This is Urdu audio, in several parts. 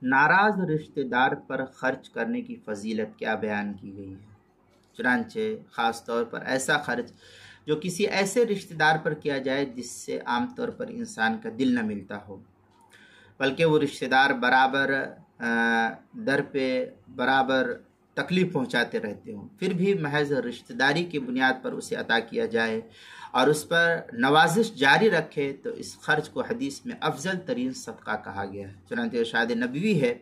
ناراض رشتہ دار پر خرچ کرنے کی فضیلت کیا بیان کی گئی ہے۔ چنانچہ خاص طور پر ایسا خرچ جو کسی ایسے رشتہ دار پر کیا جائے جس سے عام طور پر انسان کا دل نہ ملتا ہو، بلکہ وہ رشتہ دار برابر در پہ برابر تکلیف پہنچاتے رہتے ہوں، پھر بھی محض رشتہ داری کی بنیاد پر اسے عطا کیا جائے اور اس پر نوازش جاری رکھے تو اس خرچ کو حدیث میں افضل ترین صدقہ کہا گیا ہے۔ چنانچہ ارشاد نبوی ہے،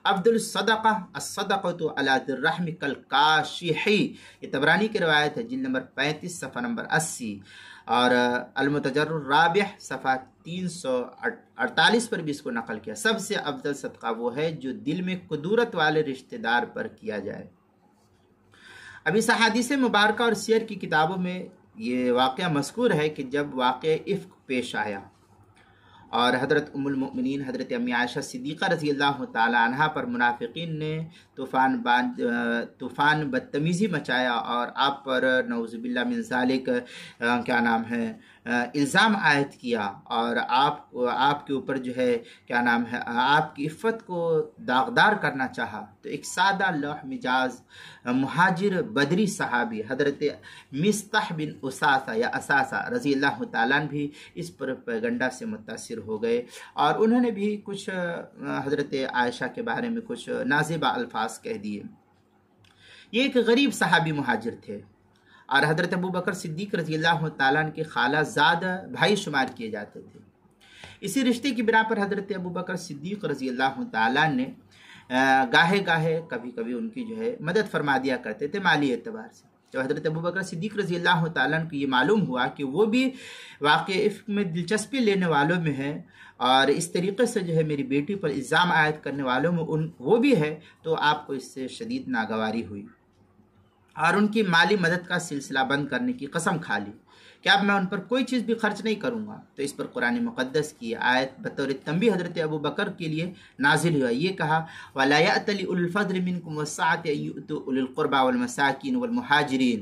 افضل الصدقہ الصدقۃ علی ذی الرحم کالکاشح، یہ طبرانی کی روایت ہے، جلد نمبر 35 صفحہ نمبر 80، اور المتجر الرابح صفحہ 348 پر بھی اس کو نقل کیا۔ سب سے افضل صدقہ وہ ہے جو دل میں قدورت والے رشتہ دار پر کیا جائے۔ اب اس احادیث مبارکہ اور سیر کی کتابوں میں یہ واقعہ مذکور ہے کہ جب واقعہ افک پیش آیا اور حضرت ام المؤمنین حضرت امی عائشہ صدیقہ رضی اللہ تعالی عنہ پر منافقین نے طوفان بدتمیزی مچایا اور آپ پر نعوذ باللہ من ذالک الزام عائد کیا اور آپ کے اوپر آپ کی عفت کو داغدار کرنا چاہا، تو ایک سادہ لوح مجاز مہاجر بدری صحابی حضرت مصطح بن اساسہ یا اساسہ رضی اللہ تعالیٰ بھی اس پر پیغنڈا سے متاثر ہو گئے، اور انہوں نے بھی کچھ حضرت عائشہ کے بارے میں کچھ نازیبہ الفاظ کہہ دیے۔ یہ ایک غریب صحابی مہاجر تھے اور حضرت ابو بکر صدیق رضی اللہ تعالیٰ عنہ کے خالہ زاد بھائی شمار کیے جاتے تھے۔ اسی رشتے کی بنا پر حضرت ابو بکر صدیق رضی اللہ تعالیٰ نے گاہے گاہے کبھی کبھی ان کی مدد فرما دیا کرتے تھے مالی اعتبار سے۔ جب حضرت ابو بکر صدیق رضی اللہ تعالیٰ عنہ کو یہ معلوم ہوا کہ وہ بھی واقع افک میں دلچسپی لینے والوں میں ہے اور اس طریقے سے میری بیٹی پر الزام عائد کرنے والوں میں وہ بھی ہے، تو آپ کو اس سے شدید ناگواری ہوئی اور ان کی مالی مدد کا سلسلہ بند کرنے کی قسم کھا لی کہ اب میں ان پر کوئی چیز بھی خرچ نہیں کروں گا۔ تو اس پر قرآن مقدس کی آیت بطور تنبیہ حضرت ابو بکر کے لیے نازل ہوا، یہ کہا وَلَا يَأْتَلِ أُولُو الْفَضْلِ مِنْكُمْ وَالسَّعَةِ أَن يُؤْتُوا أُولِي الْقُرْبَى وَالْمَسَاكِينِ وَالْمُهَاجِرِينَ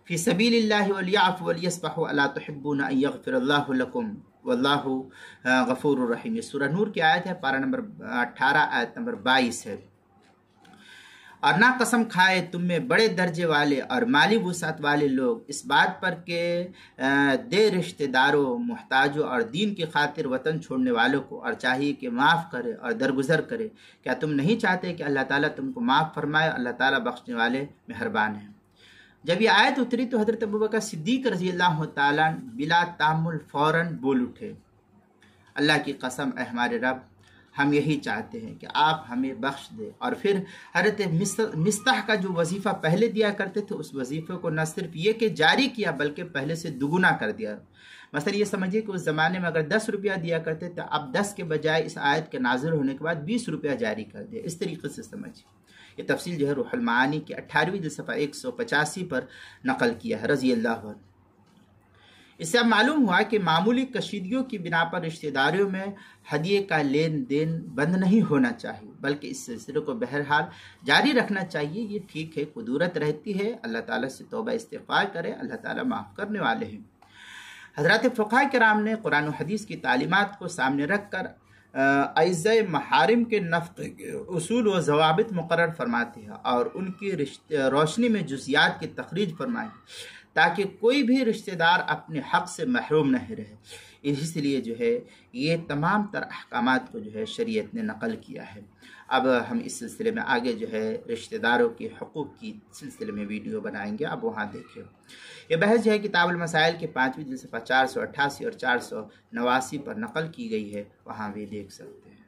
فِي سَبِيلِ اللَّهِ وَلْيَعْفُوا وَلْيَصْفَحُوا أَلَا تُحِبُّونَ أَن يَغْفِرَ اللَّهُ لَكُمْ وَاللَّهُ غَفُورٌ رَحِيمٌ۔ یہ سورہ نور کی آیت ہے، پارہ نمبر 18 آیت نمبر 22 ہے۔ اور نہ قسم کھائے تم میں بڑے درجے والے اور مالی وسعت والے لوگ اس بات پر کہ دے رشتہ داروں، محتاجوں اور دین کی خاطر وطن چھوڑنے والوں کو، اور چاہیے کہ معاف کرے اور درگزر کرے۔ کیا تم نہیں چاہتے کہ اللہ تعالیٰ تم کو معاف فرمائے؟ اللہ تعالیٰ بخشنے والے مہربان ہیں۔ جب یہ آیت اتری تو حضرت ابوبکر صدیق رضی اللہ تعالیٰ بلا تامل فوراً بول اٹھے، اللہ کی قسم اے ہمارے رب، ہم یہی چاہتے ہیں کہ آپ ہمیں بخش دے۔ اور پھر حضرت مصطح کا جو وظیفہ پہلے دیا کرتے تھے اس وظیفے کو نہ صرف یہ کہ جاری کیا بلکہ پہلے سے دگنا کر دیا۔ مثلا یہ سمجھیے کہ اس زمانے میں اگر 10 روپیہ دیا کرتے تو اب 10 کے بجائے اس آیت کے نازل ہونے کے بعد 20 روپیہ جاری کر دیا۔ اس طریقے سے سمجھیے۔ یہ تفصیل روح المعانی کے 18ویں صفحہ 185 پر نقل کیا ہے رضی اللہ عنہ۔ اس سے اب معلوم ہوا کہ معمولی کشیدگیوں کی بنا پر رشتہ داریوں میں ہدیے کا لین دین بند نہیں ہونا چاہیے، بلکہ اس سلسلے کو بہرحال جاری رکھنا چاہیے۔ یہ ٹھیک ہے، قدورت رہتی ہے، اللہ تعالیٰ سے توبہ استغفار کرے، اللہ تعالیٰ معاف کرنے والے ہیں۔ حضرات فقہاء کرام نے قرآن و حدیث کی تعلیمات کو سامنے رکھ کر اعضاء محارم کے نفقے کے اصول و ضوابط مقرر فرماتے ہیں اور ان کی روشنی میں جزیات کی تخریج فرمائی تاکہ کوئی بھی رشتہ دار اپنے حق سے محروم نہیں رہے۔ اس لیے یہ تمام تر احکامات کو شریعت نے نقل کیا ہے۔ اب ہم اس سلسلے میں آگے رشتہ داروں کے حقوق کی سلسلے میں ویڈیو بنائیں گے، اب وہاں دیکھیں۔ یہ بحث کتاب المسائل کے 5ویں جلد صفحہ 488 اور 489 پر نقل کی گئی ہے، وہاں بھی دیکھ سکتے ہیں۔